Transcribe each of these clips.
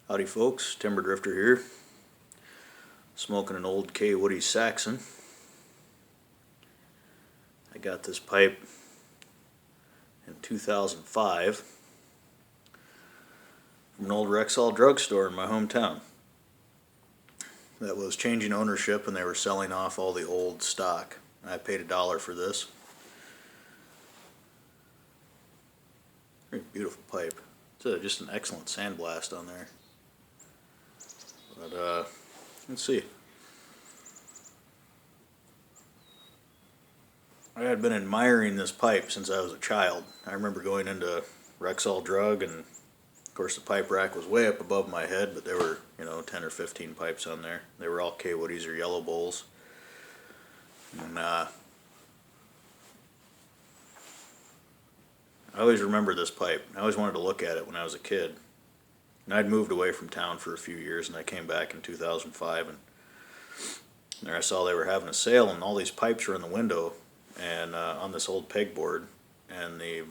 Howdy folks, Timber Drifter here, smoking an old kaywoodie Saxon. I got this pipe in 2005 from an old Rexall drugstore in my hometown that was changing ownership and they were selling off all the old stock. I paid $1 for this. Very beautiful pipe. It's just an excellent sandblast on there. But let's see. I had been admiring this pipe since I was a child. I remember going into Rexall Drug, and of course the pipe rack was way up above my head, but there were, 10 or 15 pipes on there. They were all kaywoodies or yellow bowls. And I always remember this pipe. I always wanted to look at it when I was a kid. And I'd moved away from town for a few years, and I came back in 2005, and there I saw they were having a sale, and all these pipes were in the window, and on this old pegboard, and the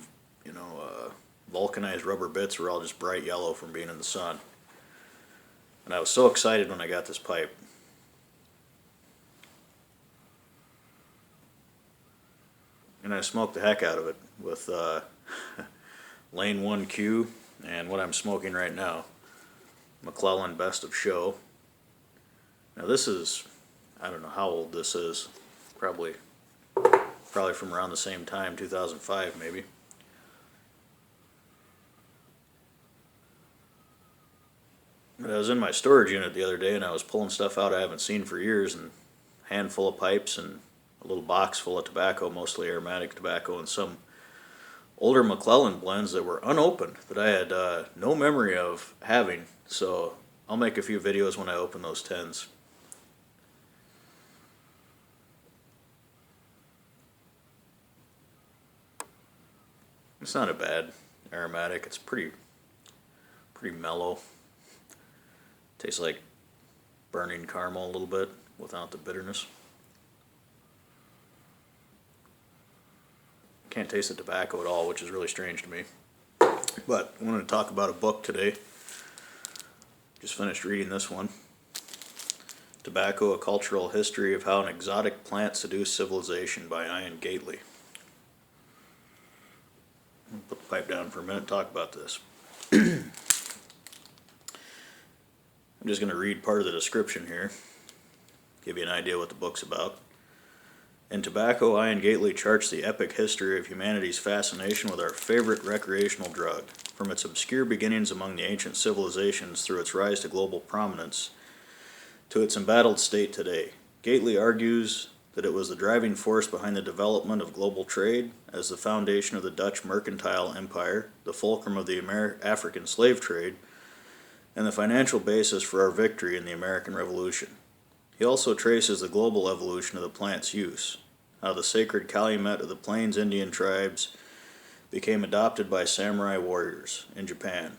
vulcanized rubber bits were all just bright yellow from being in the sun. And I was so excited when I got this pipe. And I smoked the heck out of it with Lane 1Q and what I'm smoking right now, McClellan Best of Show. Now this is, I don't know how old this is, probably from around the same time, 2005 maybe. But I was in my storage unit the other day and I was pulling stuff out I haven't seen for years, and a handful of pipes and a little box full of tobacco, mostly aromatic tobacco, and some older McClellan blends that were unopened that I had no memory of having. So I'll make a few videos when I open those tins. It's not a bad aromatic. It's pretty mellow. Tastes like burning caramel a little bit without the bitterness. Can't taste the tobacco at all, which is really strange to me. But I wanted to talk about a book today. Just finished reading this one. Tobacco, A Cultural History of How an Exotic Plant Seduced Civilization by Iain Gately. I'll put the pipe down for a minute and talk about this. I'm just going to read part of the description here, give you an idea what the book's about. In Tobacco, Iain Gately charts the epic history of humanity's fascination with our favorite recreational drug, from its obscure beginnings among the ancient civilizations through its rise to global prominence, to its embattled state today. Gately argues that it was the driving force behind the development of global trade, as the foundation of the Dutch mercantile empire, the fulcrum of the African slave trade, and the financial basis for our victory in the American Revolution. He also traces the global evolution of the plant's use, how the sacred calumet of the Plains Indian tribes became adopted by samurai warriors in Japan,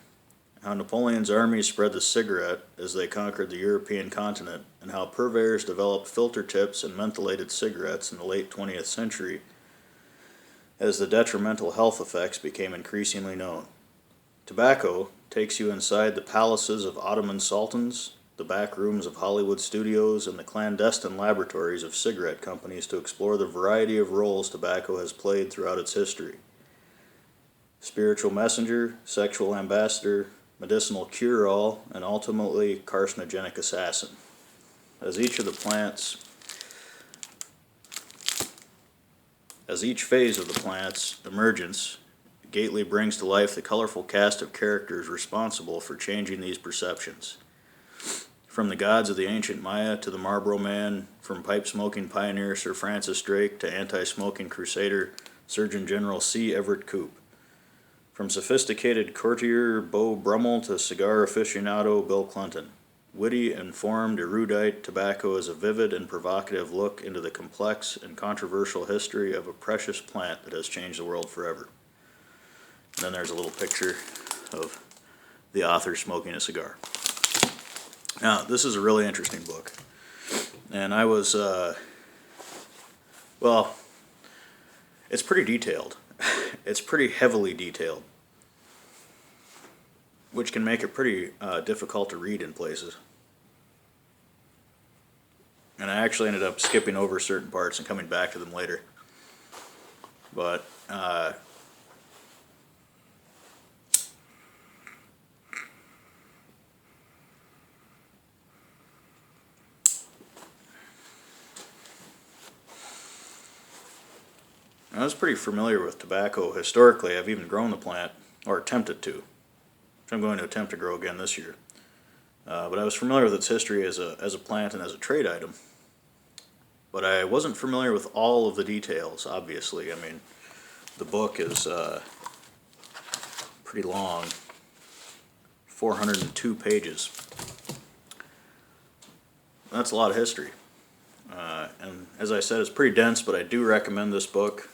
how Napoleon's armies spread the cigarette as they conquered the European continent, and how purveyors developed filter tips and mentholated cigarettes in the late 20th century as the detrimental health effects became increasingly known. Tobacco takes you inside the palaces of Ottoman sultans, the back rooms of Hollywood studios, and the clandestine laboratories of cigarette companies to explore the variety of roles tobacco has played throughout its history. Spiritual messenger, sexual ambassador, medicinal cure-all, and ultimately carcinogenic assassin. As each phase of the plant's emergence, Gately brings to life the colorful cast of characters responsible for changing these perceptions. From the gods of the ancient Maya to the Marlboro Man, from pipe-smoking pioneer Sir Francis Drake to anti-smoking crusader Surgeon General C. Everett Koop. From sophisticated courtier Beau Brummel to cigar aficionado Bill Clinton. Witty, informed, erudite, tobacco is a vivid and provocative look into the complex and controversial history of a precious plant that has changed the world forever. And then there's a little picture of the author smoking a cigar. Now, this is a really interesting book. And I was, it's pretty detailed. It's pretty heavily detailed. which can make it pretty difficult to read in places. And I actually ended up skipping over certain parts and coming back to them later. But I was pretty familiar with tobacco historically. I've even grown the plant, or attempted to, which I'm going to attempt to grow again this year. But I was familiar with its history as a plant and as a trade item. But I wasn't familiar with all of the details, obviously. I mean, the book is pretty long, 402 pages. That's a lot of history. And as I said, it's pretty dense, but I do recommend this book.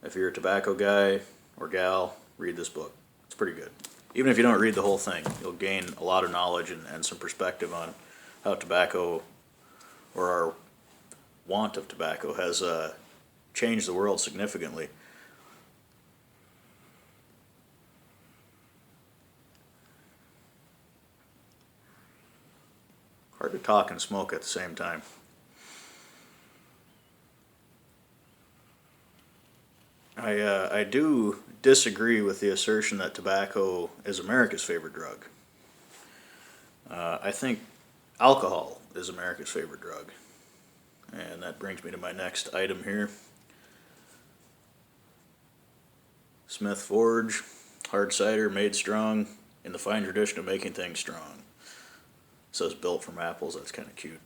If you're a tobacco guy or gal, read this book. It's pretty good. Even if you don't read the whole thing, you'll gain a lot of knowledge and some perspective on how tobacco, or our want of tobacco, has changed the world significantly. Hard to talk and smoke at the same time. I do disagree with the assertion that tobacco is America's favorite drug. I think alcohol is America's favorite drug. And that brings me to my next item here. Smith Forge, hard cider made strong in the fine tradition of making things strong. It says built from apples, that's kind of cute.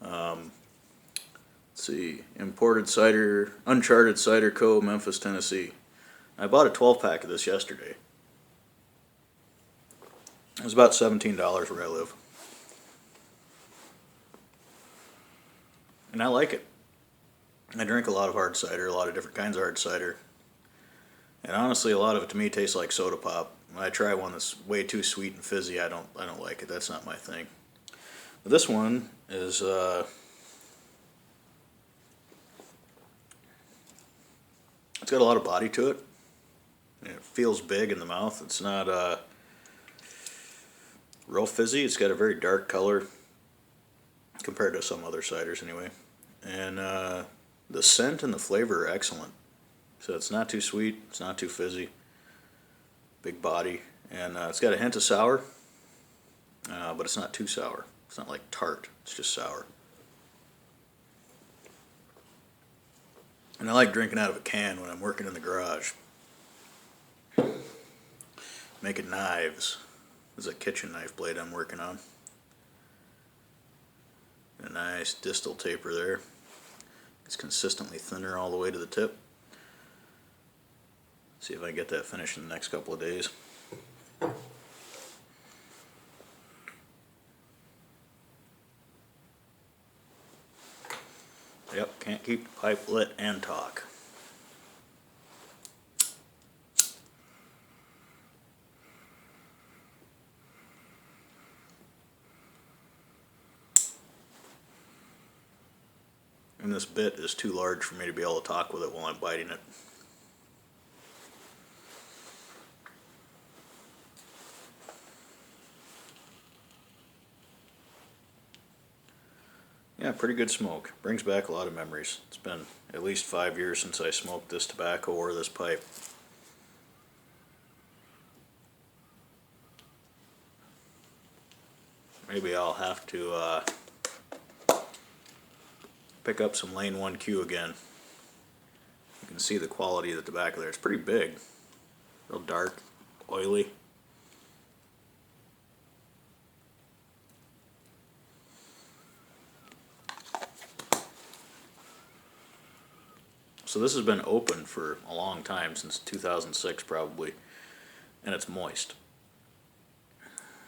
Let's see, imported cider, Uncharted Cider Co., Memphis, Tennessee. I bought a 12-pack of this yesterday. It was about $17 where I live. And I like it. I drink a lot of hard cider, a lot of different kinds of hard cider. And honestly, a lot of it to me tastes like soda pop. When I try one that's way too sweet and fizzy, I don't like it. That's not my thing. But this one is it's got a lot of body to it. And it feels big in the mouth. It's not real fizzy. It's got a very dark color compared to some other ciders anyway. And the scent and the flavor are excellent. So it's not too sweet, it's not too fizzy. Big body. And it's got a hint of sour, but it's not too sour. It's not like tart, it's just sour. And I like drinking out of a can when I'm working in the garage. Making knives. This is a kitchen knife blade I'm working on. A nice distal taper there. It's consistently thinner all the way to the tip. See if I can get that finished in the next couple of days. Yep, can't keep the pipe lit and talk. And this bit is too large for me to be able to talk with it while I'm biting it. Yeah, pretty good smoke. Brings back a lot of memories. It's been at least 5 years since I smoked this tobacco or this pipe. Maybe I'll have to pick up some Lane 1Q again. You can see the quality of the tobacco there. It's pretty big. Real dark, oily. So this has been open for a long time, since 2006 probably, and it's moist.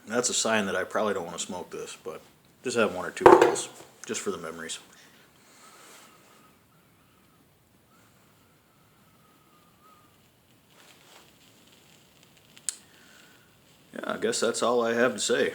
And that's a sign that I probably don't want to smoke this, but just have one or two rolls, just for the memories. Yeah, I guess that's all I have to say.